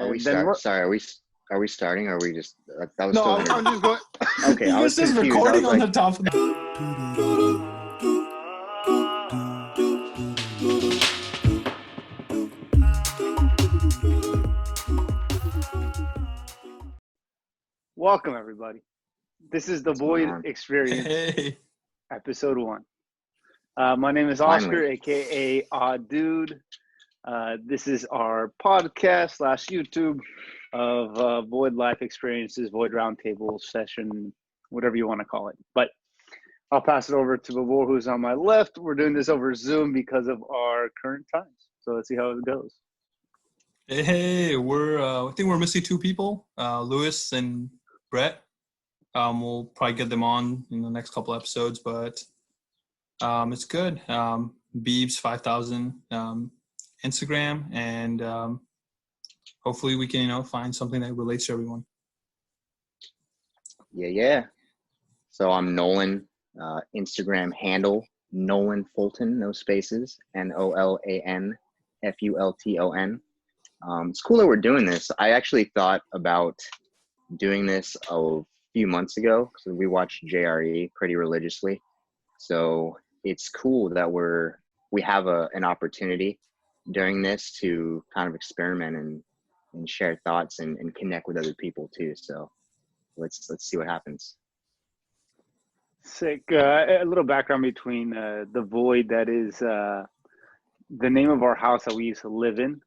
Are we starting? Or are we just that was No, still I'm just going. Okay, I was just confused. recording I was on like, the top of the. Welcome, everybody. This is the Void Experience, Hey. episode 1. My name is Finally. Oskar, aka Odd Dude. This is our podcast / YouTube of Void Life Experiences, Void Roundtable session, whatever you want to call it. But I'll pass it over to Bibhor, who's on my left. We're doing this over Zoom because of our current times. So let's see how it goes. Hey, I think we're missing 2 people, Lewis and Brett. We'll probably get them on in the next couple episodes, but it's good. Beebs 5000 Instagram, and hopefully we can find something that relates to everyone. Yeah. So I'm Nolan. Instagram handle Nolan Fulton, no spaces, NOLAN FULTON. It's cool that we're doing this. I actually thought about doing this a few months ago because we watched JRE pretty religiously. So it's cool that we have an opportunity during this to kind of experiment and share thoughts and connect with other people too. So let's see what happens. Sick. A little background between the Void, that is the name of our house that we used to live in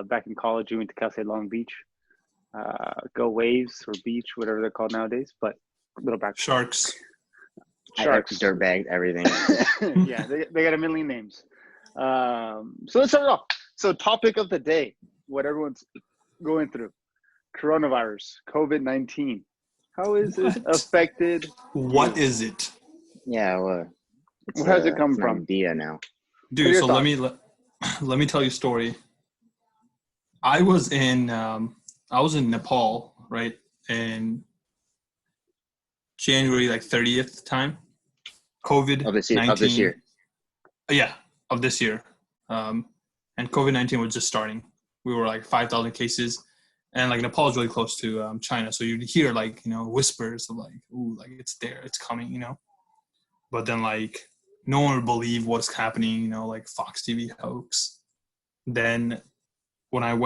back in college. We went to Cal State Long Beach. Go Waves or Beach, whatever they're called nowadays. But a little background. Sharks. Dirtbag, everything. Yeah, they got a million names. So let's start it off. So topic of the day, what everyone's going through. Coronavirus, COVID-19. How is it affected? What is it? Yeah, well, where has it come it's from? an idea now. Dude, so let me tell you a story. I was in Nepal, right? In January 30th time. COVID-19. Of this year. Yeah, of this year. And COVID-19 was just starting. We were 5,000 cases. And Nepal is really close to China. So you'd hear whispers of ooh, it's there, it's coming, But then no one would believe what's happening, Fox TV hoax. Then when I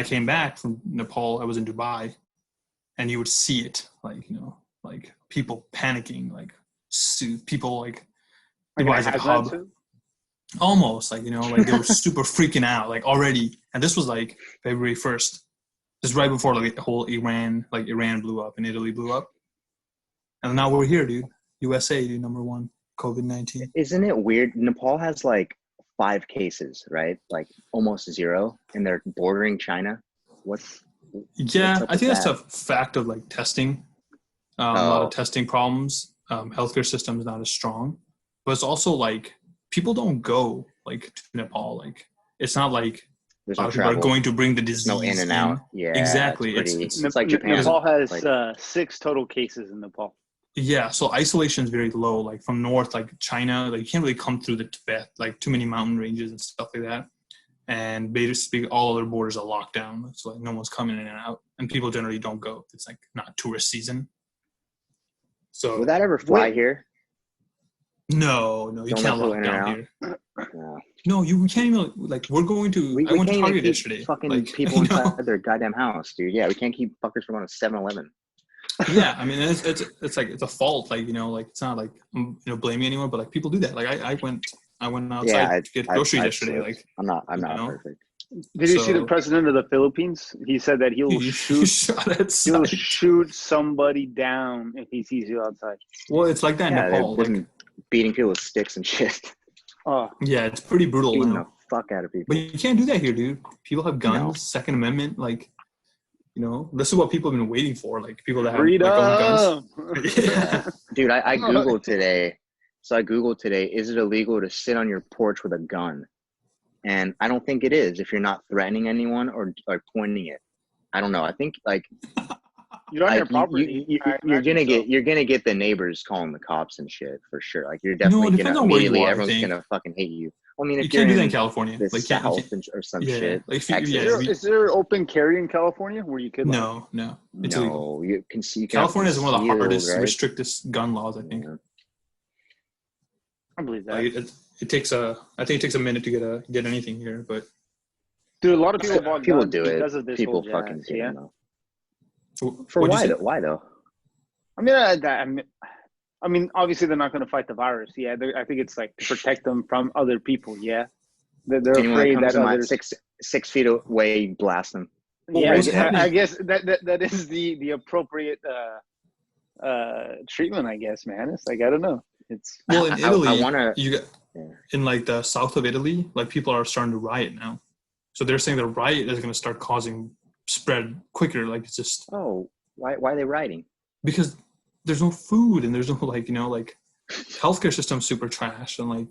came back from Nepal, I was in Dubai, and you would see it, people panicking, people Dubai's a hub. Suit? Almost they were super freaking out already. And this was February 1st, just right before the whole Iran blew up and Italy blew up. And now we're here, dude. USA, dude, number 1, COVID-19. Isn't it weird? Nepal has 5 cases, right? Almost 0, and they're bordering China. I think that's a fact of testing. A lot of testing problems. Healthcare system is not as strong, but it's also people don't go to Nepal. It's not there's a lot no of people are travel. going to bring the disease. No in and out. Yeah, exactly. It's like Japan. Nepal has 6 total cases in Nepal. Yeah, so isolation is very low. From north, China, you can't really come through the Tibet, too many mountain ranges and stuff like that. And basically, all other borders are locked down, so no one's coming in and out, and people generally don't go. It's not tourist season. So will that ever fly here? No, you can't lock down here. No, you can't even we're going to. I went to Target yesterday. Fucking people inside their goddamn house, dude. Yeah, we can't keep fuckers from going to 7-Eleven. Yeah, I mean it's a fault. It's not blaming anyone, but people do that. I went outside to get groceries yesterday. I'm not perfect. Did you see the president of the Philippines? He said that he'll shoot somebody down if he sees you outside. Well, it's like that in Nepal. Beating people with sticks and shit. Oh, yeah, it's pretty brutal. Beating the fuck out of people. But you can't do that here, dude. People have guns. Second Amendment, this is what people have been waiting for. People that have own guns. Yeah. Dude, I googled today. So I googled today, is it illegal to sit on your porch with a gun? And I don't think it is if you're not threatening anyone or pointing it. I don't know. I think you're on your property. You're gonna get the neighbors calling the cops and shit for sure. You're definitely gonna immediately everyone's gonna fucking hate you. I mean, You if you're can't do that in in California. the Like, South or some yeah, shit, like, Texas. Is there open carry in California where you could? No, it's illegal. No, you can see. You can California is one of the concealed, hardest, right? restrictest gun laws, I think. Yeah. I believe that. Like it takes I think it takes a minute to get anything here, but Dude, a lot of people bought People guns do it. because of this People whole fucking jazz, do yeah. it, though. For what'd you why say? though? Why though? I mean, obviously they're not going to fight the virus. Yeah, I think it's like to protect them from other people. Yeah, they're Anyone afraid comes that to my others. 6 feet away, blast them. Yeah, what's happening? I guess that is the appropriate treatment. I guess, man. It's like I don't know. It's Well, in Italy, I wanna. you got in like the south of Italy, like people are starting to riot now. So they're saying the riot is going to start causing spread quicker. Like it's just Why are they rioting? because there's no food and there's no like healthcare system's super trash, and like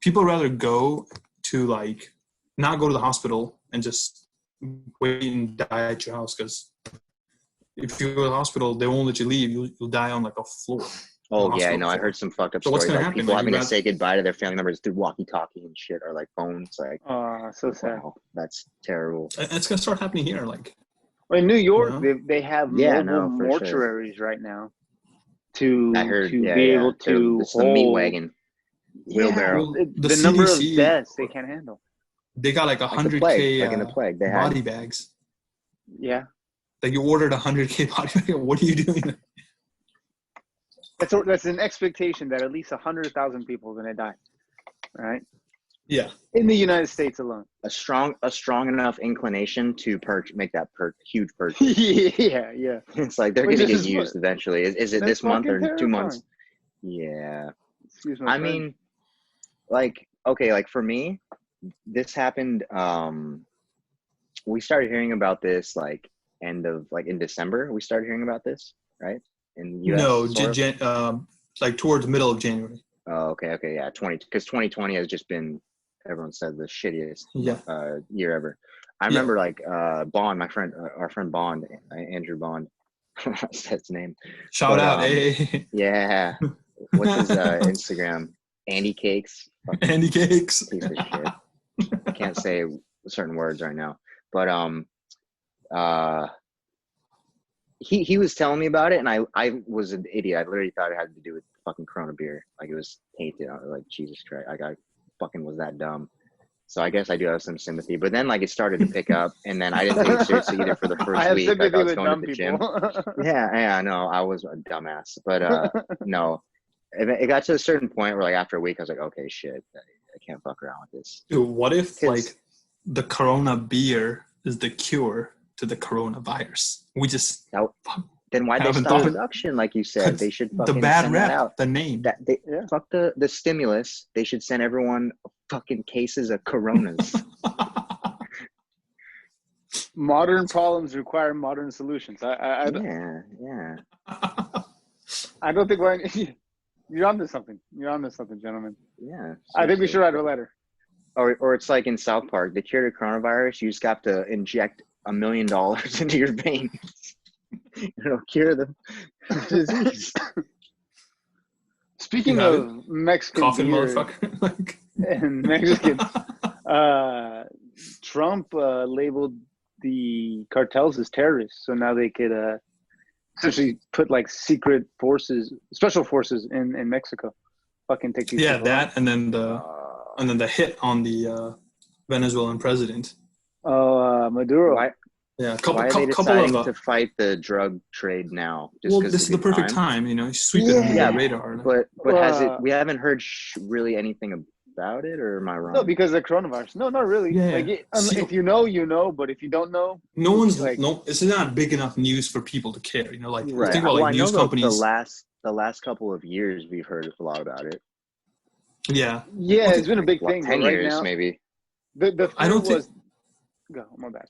people rather go to like not go to the hospital and just wait and die at your house, because if you go to the hospital they won't let you leave. You'll die on like a floor. Oh yeah, I know. I heard some fucked up So what's stories. gonna Like happen? people Like, having to say goodbye to their family members through walkie-talkie and shit, or like phones. Like, so sad. wow, that's terrible. And it's gonna start happening here. Like In New York, Yeah. they have Yeah, mobile no, for sure. mortuaries right now to I heard. to Yeah, be yeah. able to It's the meat hold wagon, Yeah, wheelbarrow. Well, the the number of CDC deaths they can't handle. they got like Like the plague, 100K like in the plague, they had. body bags. Yeah, Like you ordered 100K body bag. What are you doing? that's an expectation that at least 100,000 people are going to die, right? Yeah. In the United States alone. A strong enough inclination to make that huge purchase. yeah. It's like they're Which going to is get used eventually. Is it that's this month or fucking 2 months? terrifying. Yeah. Excuse my I friend. mean, like, okay, like for me, this happened. We started hearing about this like end of like in December. We started hearing about this, right? In the US. No, like towards middle of January. Oh, okay, yeah, because 2020 has just been, everyone said, the shittiest year ever. I remember like Bond, my friend, our friend Bond, Andrew Bond, that's his name. Shout out, hey. Yeah, what's his Instagram? Andy Cakes. Andy Cakes. Piece of shit. I can't say certain words right now, but he was telling me about it, and I was an idiot. I literally thought it had to do with fucking Corona beer. Like it was tainted. I was like, Jesus Christ, I fucking was that dumb. So I guess I do have some sympathy. But then like it started to pick up, and then I didn't take it seriously either for the first week. Like I was going to the gym. Yeah, no, I was a dumbass. But no, it got to a certain point where like after a week I was like, okay, shit, I can't fuck around with this. Dude, what if like the Corona beer is the cure to the coronavirus? We just then why'd they stop production? Like you said, they should fucking the bad send rep, that out. the name. Fuck the stimulus. They should send everyone fucking cases of Coronas. Modern problems require modern solutions. Yeah. I don't think you're onto something. You're onto something, gentlemen. Yeah. Seriously. I think we should write a letter. Or it's like in South Park, the cure to coronavirus, you just got to inject $1 million into your veins. It'll cure the disease. Speaking of Mexican coffin beer motherfucker. and Mexican, Trump labeled the cartels as terrorists, so now they could essentially put like secret forces, special forces in Mexico, fucking take these. Yeah, that out. and then the hit on the Venezuelan president. Maduro. Why are they deciding to fight the drug trade now? Well, this is the perfect time, sweep it under the radar. But has it? We haven't heard really anything about it, or am I wrong? No, because of the coronavirus. No, not really. Yeah. Like, if you know, you know. But if you don't know, no one's like. No, it's not big enough news for people to care. Like right. think about like news companies. The last couple of years, we've heard a lot about it. Yeah. Yeah, it's been a big thing. 10 years, now, maybe. The I don't think. Go, my bad.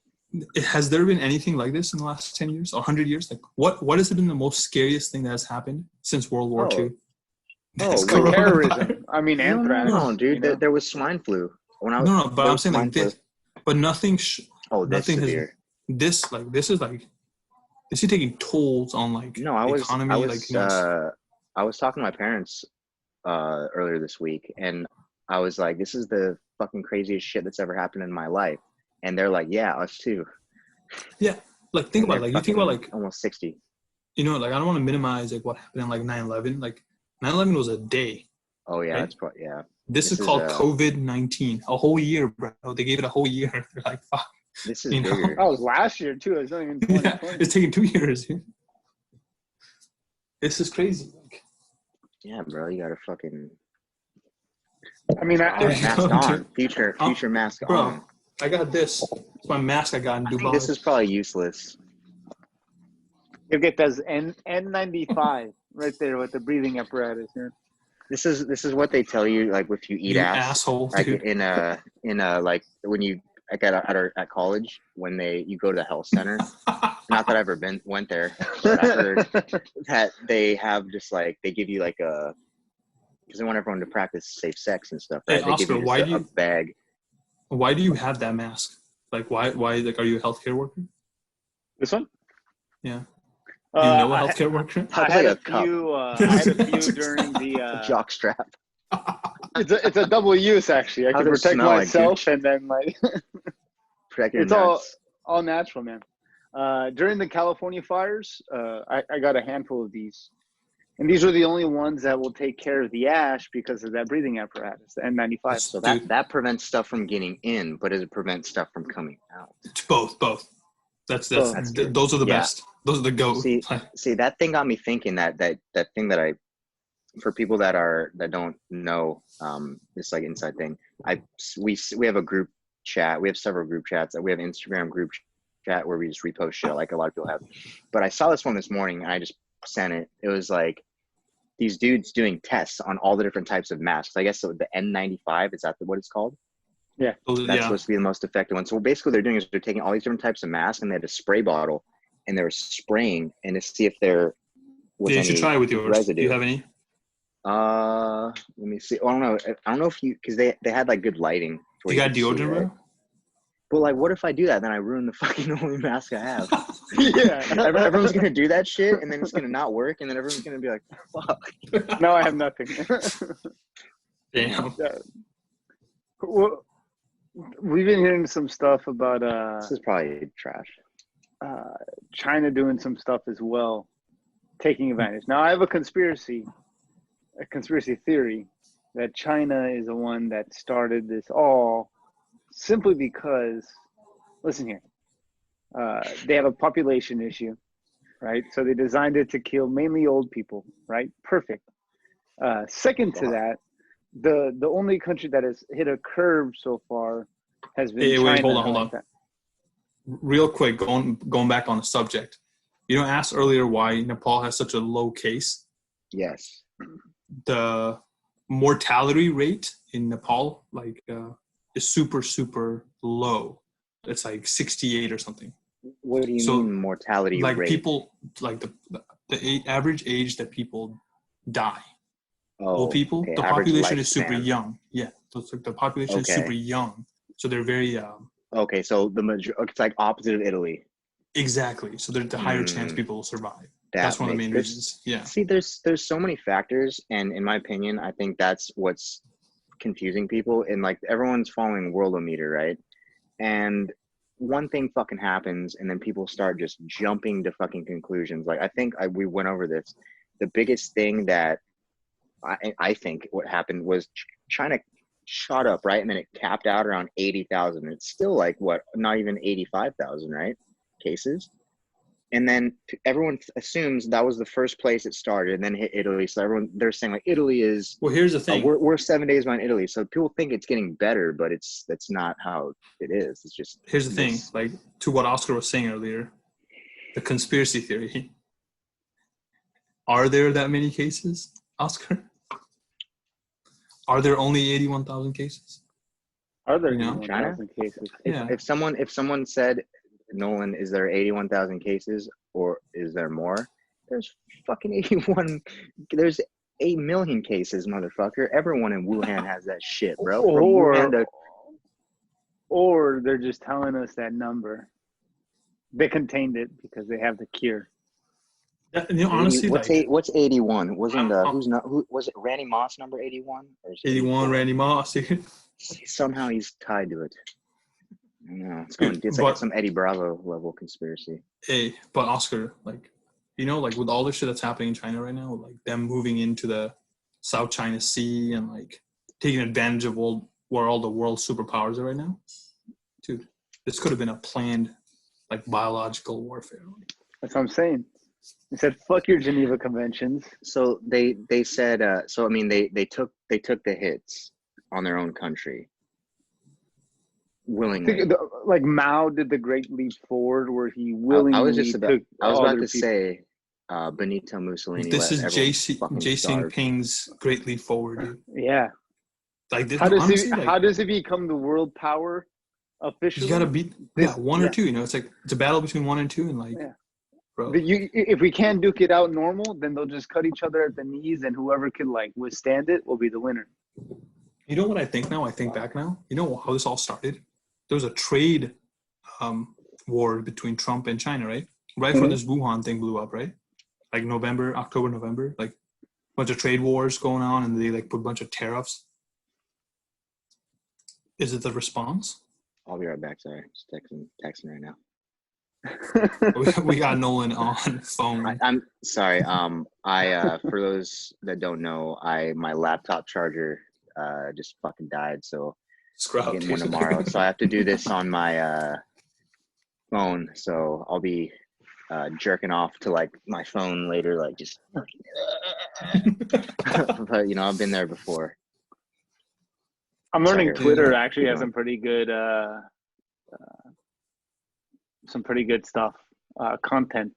Has there been anything like this in the last 10 years or 100 years? Like what has been the most scariest thing that has happened since World War II? Terrorism. I mean, anthrax. No, dude, there was swine flu. But I'm saying like this. But nothing. Nothing has. This is taking tolls on like the economy. I was talking to my parents earlier this week, and I was like, this is the fucking craziest shit that's ever happened in my life. And they're like, yeah, us too. Yeah. Like, think about it. Like, you think about, like, almost 60. You know, like, I don't want to minimize, like, what happened in, like, 9/11. Like, 9/11 was a day. Oh, yeah. Right? That's probably, yeah. This is called COVID-19. A whole year, bro. They gave it a whole year. They're like, fuck. This is bigger. That was last year, too. It's not even 2020. Yeah, it's taking 2 years. This is crazy. Like, yeah, bro. You got to fucking... I mean, mask on. Future mask bro, on. I got this. It's my mask I got in Dubai. This is probably useless. You get those N95 right there with the breathing apparatus. Yeah. This is what they tell you, like, if you eat asshole, like dude. in a like when you like at college when you go to the health center. Not that I ever went there, but I heard that they have just like they give you like a because they want everyone to practice safe sex and stuff. Right? Hey, they Oscar, give you a bag. Why do you have that mask? Like, why? Like, are you a healthcare worker? This one? Yeah. You know a healthcare worker? I had a few during the jock strap. It's a double use actually. I can protect myself and then like protect your it's nuts. all natural, man. During the California fires, I got a handful of these. And these are the only ones that will take care of the ash because of that breathing apparatus, the N95. So that prevents stuff from getting in, but does it prevent stuff from coming out? Both. That's those are the best. Those are the GOAT. See, that thing got me thinking that thing that for people that don't know, this like inside thing. We have a group chat. We have several group chats. We have Instagram group chat where we just repost shit like a lot of people have. But I saw this one this morning and I just sent it. It was like these dudes doing tests on all the different types of masks. I guess the N95, is that what it's called? Yeah. That's supposed to be the most effective one. So basically what they're doing is they're taking all these different types of masks and they had a spray bottle and they were spraying and to see if there was any you should try it with yours. residue. Do you have any? Let me see. I don't know if because they had like good lighting. You got deodorant, bro? But like, what if I do that? Then I ruin the fucking only mask I have. Yeah. Everyone's going to do that shit and then it's going to not work. And then everyone's going to be like, fuck. No, I have nothing. Damn. Well, we've been hearing some stuff about this is probably trash. China doing some stuff as well, taking advantage. Now, I have a conspiracy theory that China is the one that started this all simply because, listen here, they have a population issue, right? So they designed it to kill mainly old people, right? Perfect. Second to that, the only country that has hit a curve so far has been China. Wait, hold on. Real quick, going back on the subject. You know, asked earlier why Nepal has such a low case. Yes. The mortality rate in Nepal, like, is super, super low. It's like 68 or something. What do you mean mortality like rate? People, like the average age that people die. Old people, okay. The population is super young. Yeah, the population is super young. So they're very... okay, so it's like opposite of Italy. Exactly. So there's the higher chance people will survive. That's one of the main reasons. Yeah. See, there's so many factors, and in my opinion, I think that's what's confusing people. And like everyone's following Worldometer, right? And one thing fucking happens, and then people start just jumping to fucking conclusions. Like I think we went over this. The biggest thing that I think what happened was China shot up, right? And then it capped out around 80,000. It's still like what, not even 85,000, right? Cases. And then everyone assumes that was the first place it started and then hit Italy. So they're saying like Italy is, well, here's the thing. We're 7 days behind Italy. So people think it's getting better, but that's not how it is. It's just, here's the thing, like to what Oskar was saying earlier, the conspiracy theory. Are there that many cases, Oskar? Are there only 81,000 cases? Are there 81,000 cases? Yeah. If someone said, Nolan, is there 81,000 cases or is there more? There's fucking 81. There's 8 million cases, motherfucker. Everyone in Wuhan has that shit, bro. Or they're just telling us that number. They contained it because they have the cure. Honestly, what's 81? Wasn't who was it Randy Moss number 81? 81 Randy Moss. Somehow he's tied to it. I don't know. It's like some Eddie Bravo level conspiracy. Hey, but Oscar, like, like with all the shit that's happening in China right now, like them moving into the South China Sea and like taking advantage of where all the world superpowers are right now, dude, this could have been a planned, like, biological warfare. That's what I'm saying. They said, "Fuck your Geneva Conventions." So they said. So I mean, they took the hits on their own country willingly. Like Mao did the Great Leap Forward, where he willingly I was about to say Benito Mussolini. This is Xi Jinping's Great Leap Forward, dude. Yeah. Like this, how does he become the world power officially? You gotta beat one or two. It's like it's a battle between 1 and 2, and like, bro. If we can't duke it out normal, then they'll just cut each other at the knees, and whoever can like withstand it will be the winner. You know what I think now? I think back now. You know how this all started? There was a trade war between Trump and China, right? Right before this Wuhan thing blew up, right? Like October, November, like a bunch of trade wars going on, and they like put a bunch of tariffs. Is it the response? I'll be right back. Sorry, just texting right now. we got Nolan on phone. I'm sorry. I for those that don't know, my laptop charger just fucking died, so I'm getting one tomorrow. So I have to do this on my phone. So I'll be jerking off to like my phone later, like just. But I've been there before. I'm learning Twitter actually has some pretty good stuff, content.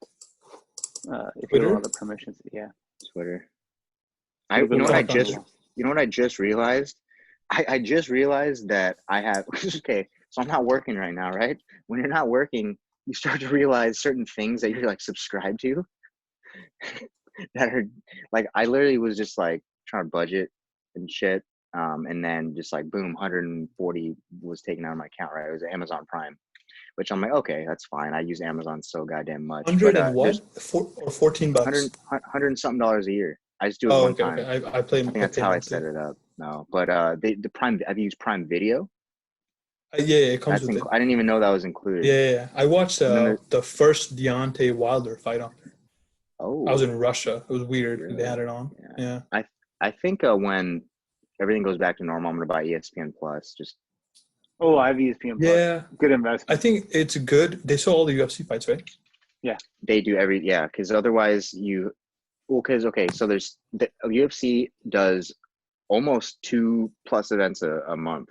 If you have all the permissions, Twitter. You know what I just realized? I just realized that I have. Okay, so I'm not working right now, right? When you're not working, you start to realize certain things that you're like subscribed to. That are like, I literally was just like trying to budget and shit. And then just like boom, 140 was taken out of my account, right? It was Amazon Prime, which I'm like, okay, that's fine. I use Amazon so goddamn much. 100 and what? Or $14? 100 and something dollars a year. I just do it one time. Okay. I think that's how I set it up. No, but the Prime, have you used Prime Video? It comes with it. I didn't even know that was included. Yeah. I watched the first Deontay Wilder fight on there. Oh. I was in Russia. It was weird. Really? They had it on. Yeah. I think when everything goes back to normal, I'm going to buy ESPN Plus. I have ESPN Plus. Yeah. Good investment. I think it's good. They saw all the UFC fights, right? Yeah. They do because otherwise so there's the UFC does almost 2+ events a month.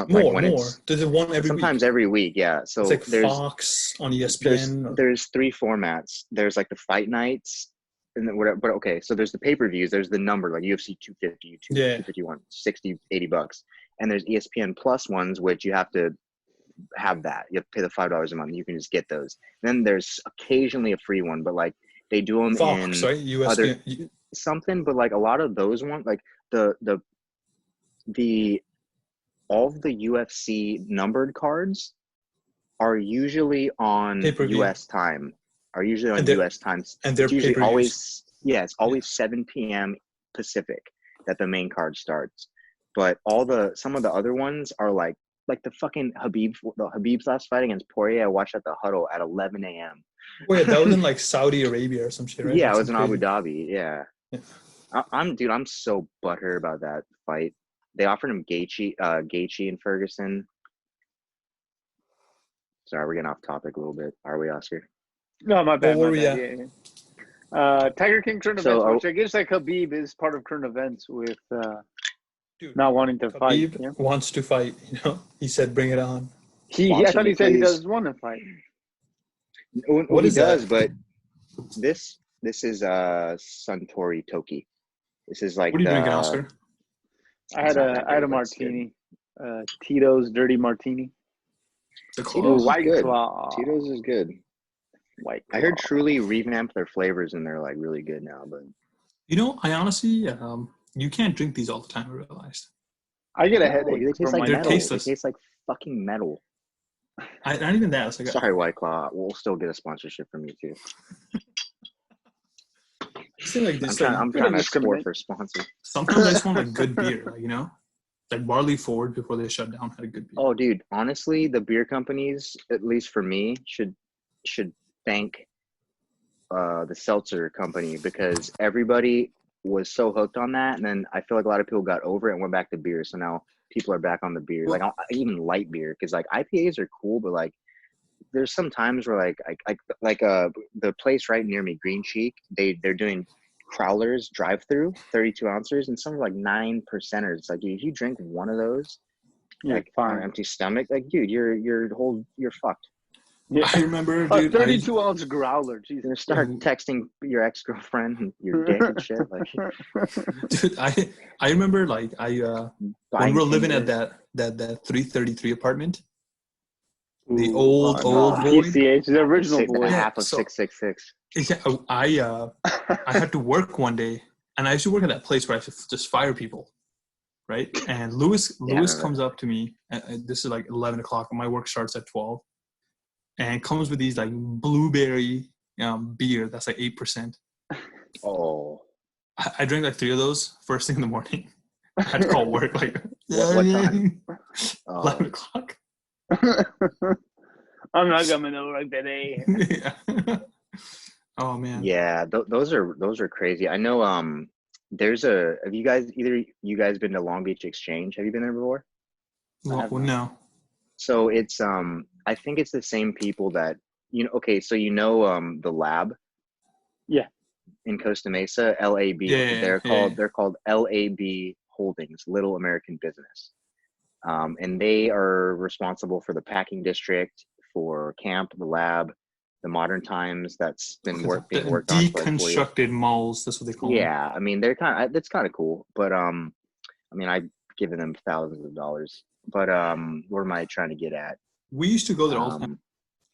More. There's one every sometimes week. Every week, yeah. So it's like Fox on ESPN. There's 3 formats. There's like the fight nights, and then whatever. But okay, so there's the pay-per-views. There's the number like UFC 250, 251, $60, $80, and there's ESPN Plus ones, which you have to have that. You have to pay the $5 a month. You can just get those. Then there's occasionally a free one, but like they do them Fox, in right? ESPN something. But like a lot of those ones, like the all of the UFC numbered cards are usually on US time. US time. And they're usually always it's always 7 p.m. Pacific that the main card starts. But some of the other ones are like the fucking Habib's last fight against Poirier. I watched at the Huddle at 11 a.m. Wait, that was in like Saudi Arabia or some shit, right? Yeah, it was in Abu Dhabi. Yeah. I'm so butthurt about that fight. They offered him Gaethje and Ferguson. Sorry, we're getting off topic a little bit. Are we, Oscar? No, my bad. Yeah. Tiger King current events, which I guess like Khabib is part of current events with not wanting to fight. Khabib wants to fight. He said, "Bring it on." I thought he said he does want to fight. What he does, but this is Suntory Toki. This is like. What are you drinking, Oscar? I had a martini, Tito's Dirty Martini. Tito's White Claw. Tito's is good. White Claw. I heard Truly revamped their flavors and they're like really good now. But I honestly, you can't drink these all the time. I realized. I get a headache. They taste like metal. They taste like fucking metal. Not even that. Sorry, White Claw. We'll still get a sponsorship from you too. Like this, I'm trying to score for sponsors. Sometimes I just want like good beer, like Barley Forward before they shut down had a good beer. Oh, dude, honestly, the beer companies, at least for me, should thank the seltzer company, because everybody was so hooked on that, and then I feel like a lot of people got over it and went back to beer. So now people are back on the beer, like even light beer, because like IPAs are cool, but like there's some times where the place right near me, Green Cheek, they're doing crowlers drive-through 32 ounces, and some are like 9%ers. It's like, dude, if you drink one of those like on an empty stomach, like, dude, you're fucked. Yeah. I remember, A dude. 32-ounce growler. Jesus. You're gonna start texting your ex-girlfriend and your dick and shit. Like, dude, I remember, like, when we were living at that 333 apartment, the old Void. PCH, the original Void. Half of 666. Yeah, I had to work one day, and I used to work at that place where I should just fire people, right? And Lewis comes up to me, and this is like 11 o'clock, and my work starts at 12, and comes with these like blueberry beer that's like 8%. Oh, I drank like 3 of those first thing in the morning. I had to call work like what time? 11 o'clock. I'm not coming over today. Yeah. Oh man. Yeah, those are crazy. I know. Have you guys been to Long Beach Exchange? Have you been there before? Well, no. So it's I think it's the same people that okay, so the lab. Yeah. In Costa Mesa, LAB. Yeah, they're called LAB Holdings, Little American Business. And they are responsible for the packing district, for camp, the lab, the modern times that's been being worked on. Deconstructed malls, that's what they call them. Yeah, I mean that's kind of cool, but I mean I've given them thousands of dollars, but what am I trying to get at? We used to go there all the time.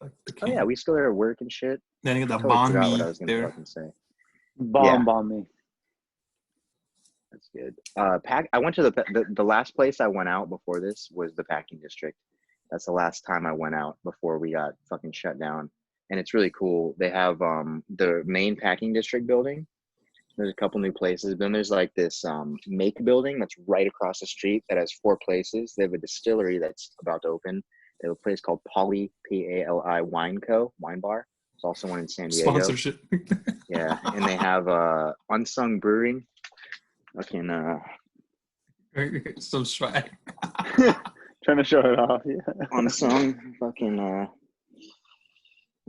Like oh yeah, we used to go there to work and shit. Then you got that Totally banh mi what I was gonna there. fucking say. Banh mi. That's good. I went to the last place I went out before this was the packing district. That's the last time I went out before we got fucking shut down. And it's really cool. They have the main packing district building. There's a couple new places. Then there's like this make building that's right across the street that has 4 places. They have a distillery that's about to open. They have a place called Pali, Pali Wine Co. Wine Bar. There's also one in San Diego. Sponsorship. Yeah, and they have Unsung Brewing. Fucking some swag. Trying to show it off. Yeah. Unsung fucking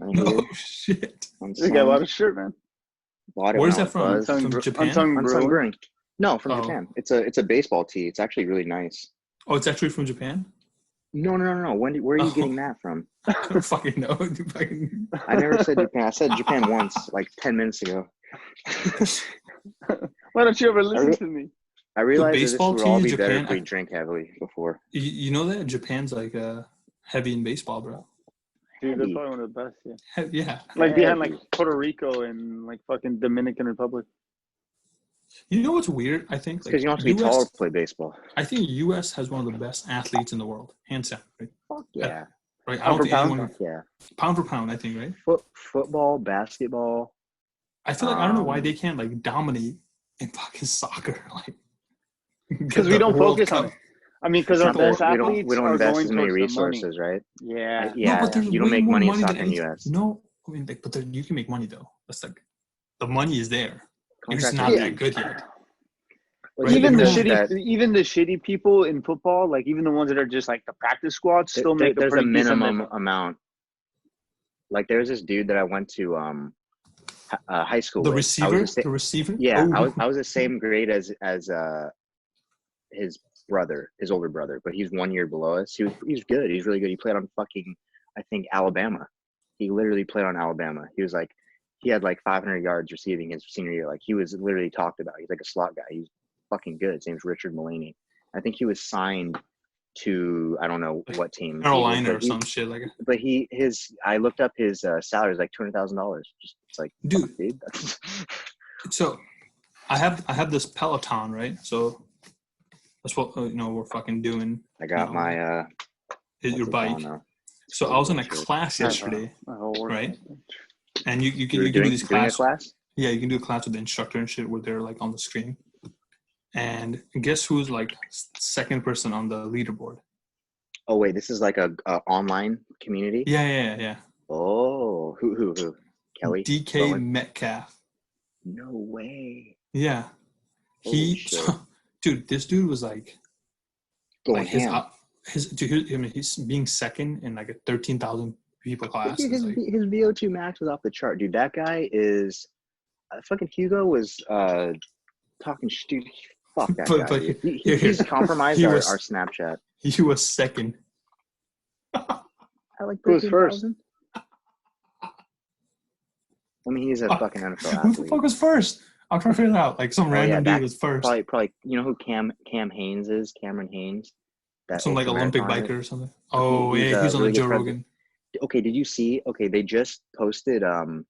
oh shit. You got a lot of shirt, man. Where's that from? From Japan? Unsung Brewing. No, from Japan. It's a baseball tee. It's actually really nice. Oh, it's actually from Japan? No. Where are you getting that from? I don't fucking know. I never said Japan. I said Japan once, like 10 minutes ago. Why don't you ever listen to me? I realized this would all be better if we drink heavily before. You know that Japan's like heavy in baseball, bro. Dude, they're probably one of the best. Yeah. Like behind like Puerto Rico and like fucking Dominican Republic. You know what's weird? I think because you don't have to be tall to play baseball. I think U.S. has one of the best athletes in the world, hands down. Right? Fuck yeah. Right. I don't think anyone. Yeah. Pound for pound, I think. Right. Football, basketball. I feel like I don't know why they can't like dominate in fucking soccer, like. Because we don't focus on it. I mean, because our best athletes we don't invest as many resources, right? Yeah. Yeah. No, but you don't make money in soccer in the U.S. No, I mean, but you can make money though. That's like the money is there. You're just not that good yet. Right? Even the shitty people in football, like even the ones that are just like the practice squad, still make there's a minimum amount. Like there's this dude that I went to high school. The receiver. Yeah, I was the same grade as his brother, his older brother, but he's 1 year below us. He's good. He's really good. He played on fucking, I think, Alabama. He literally played on Alabama. He had like 500 yards receiving his senior year. Like he was literally talked about. He's like a slot guy. He's fucking good. His name's Richard Mullaney. I think he was signed to, I don't know what team. Carolina or some shit like that. But I looked up his salary is like $200,000. Just it's like, dude. Fuck, So I have this Peloton, right? So that's what we're fucking doing. I got my your bike. So I was in a class yesterday, right? And you can do these classes. Class? Yeah, you can do a class with the instructor and shit where they're like on the screen. And guess who's like second person on the leaderboard? Oh wait, this is like a online community. Yeah. Oh, who? Kelly. DK Bowen? Metcalf. No way. Yeah, Holy he, shit. dude, this dude was like Going his ham. dude, I mean, he's being second in like a 13,000 people class. Dude, Is like, his VO2 max was off the chart. Dude, that guy is fucking Hugo was talking dude, fuck that guy, dude. He's compromised our Snapchat. He was second. I like Who was first? 13,000. I mean, he's a fucking NFL athlete. Who the fuck was first? I'm trying to figure it out. Like some random dude was first. Probably. You know who Cam Haynes is? Cameron Haynes. Some like Olympic biker or something. Oh yeah, he's on really the Joe Rogan. Okay, did you see? Okay, they just posted on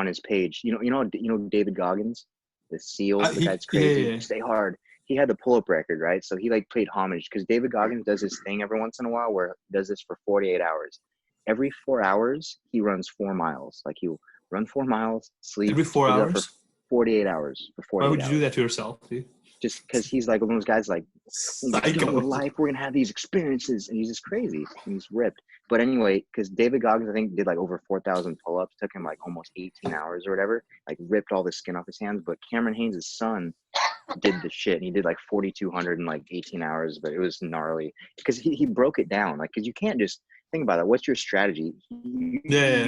his page. You know David Goggins, the SEAL. The guy's crazy. Yeah. Stay hard. He had the pull-up record, right? So he like paid homage because David Goggins does his thing every once in a while where he does this for 48 hours. Every 4 hours, he runs 4 miles. Like he'll run 4 miles, sleep. Every 4 hours? For 48 hours. For 48 Why would you hours. do that to yourself, dude? Just because he's like one of those guys like, Psycho. life, we're going to have these experiences. And he's just crazy. And he's ripped. But anyway, because David Goggins, I think, did like over 4,000 pull-ups. Took him like almost 18 hours or whatever. Like ripped all the skin off his hands. But Cameron Haynes' son did the shit. And he did like 4,200 in like 18 hours. But it was gnarly. Because he broke it down. Like, because you can't just think about it. What's your strategy? You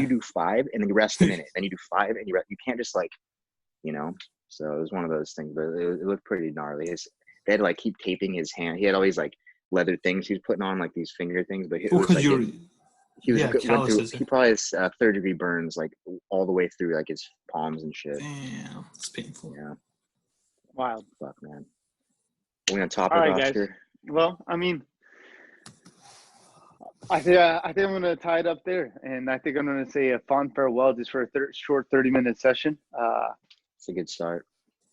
do 5 and then you rest a minute. Then you do 5 and you rest. You can't just like, So it was one of those things. But it looked pretty gnarly. They had to like keep taping his hand. He had all these like leather things he was putting on, like these finger things. But it was like he probably has 3rd-degree burns like all the way through like his palms and shit. Damn, it's painful. Yeah. Wild. Fuck, man. We're gonna top it, all right, Oscar. Guys. Well, I mean, I think I'm gonna tie it up there, and I think I'm gonna say a fond farewell just for a short 30-minute session. It's a good start.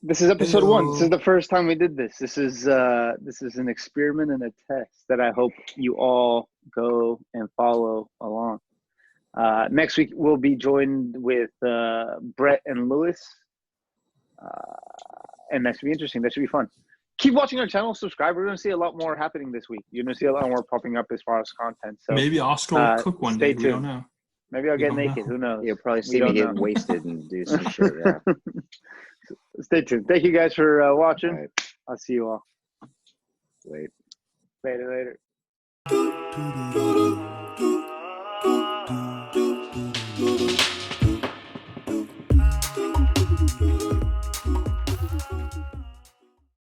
This is episode 1. This is the first time we did this. This is an experiment and a test that I hope you all go and follow along. Next week we'll be joined with Brett and Lewis, and that should be interesting. That should be fun. Keep watching our channel. Subscribe. We're going to see a lot more happening this week. You're going to see a lot more popping up as far as content. So maybe Oskar will cook one day. Tuned. We don't know. Maybe I'll get naked. Who knows? You'll probably see me get wasted and do some shit. Yeah. Stay tuned. Thank you guys for watching. Right. I'll see you all. Wait. Later.